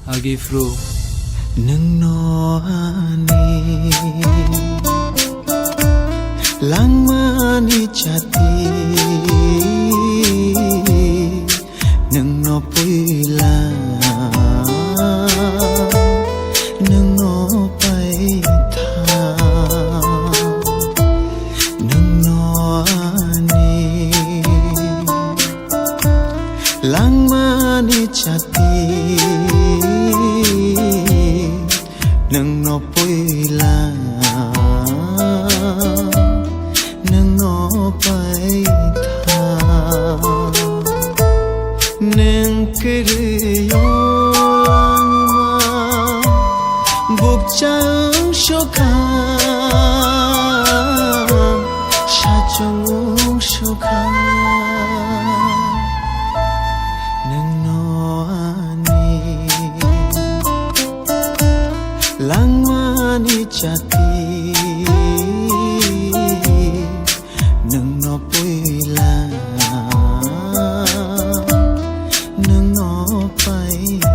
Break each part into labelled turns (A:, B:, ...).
A: agifru
B: nungno ani langmani chati nungno puila nungno paitha nungno ani langmani chati nungno puila nungno paitha nung kriyo langma bukchang shokha shachong shokha nungno ani langmani chati nungno puila nungno paitha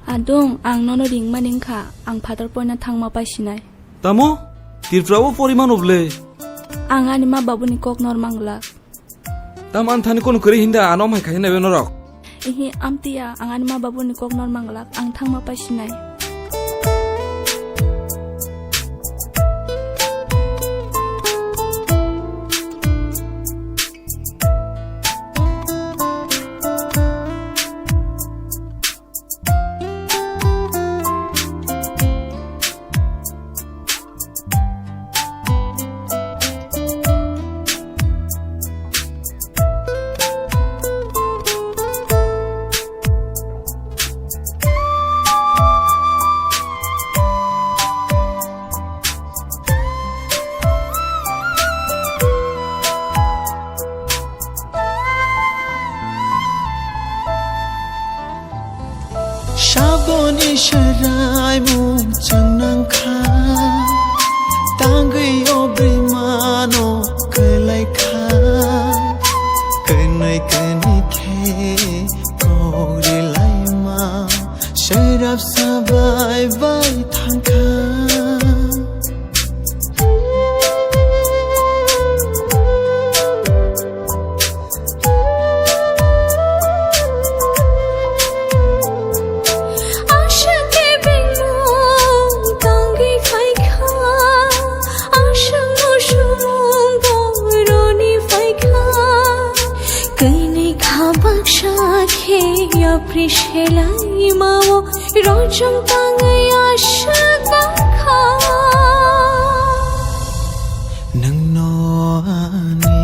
C: Adong ang nono ring maning kha ang phatar poina thangma paisinai
A: tamo tirfrawo poriman oble
C: ang ani ma babuni kok nor mangla
A: tam an thani kon kuri hinda anom hai khai nebe norok
C: ihi amtia ang ani ma babuni kok nor mangla ang thangma paisinai Shaboni sharai mung chanang kha tangai obrimano kelai kha kenai keni the kori lai ma sharap sabai bai thangkha Aprishelai mawo rojong tangai ashaka kha
B: nungno ani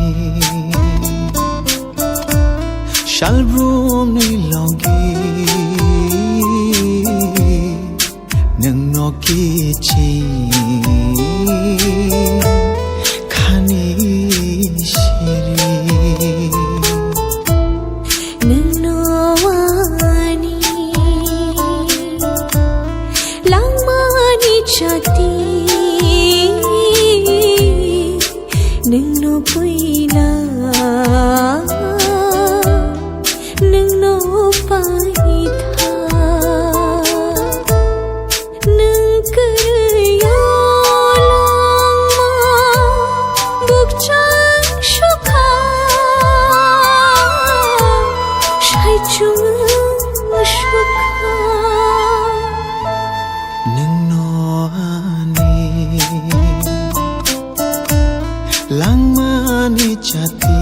B: shalbrum ni longi nungno kichi khani shiri
C: chati nungno puila nungno paitha nung kriya langma bukchang shokha shaichung shokha
B: langmani chati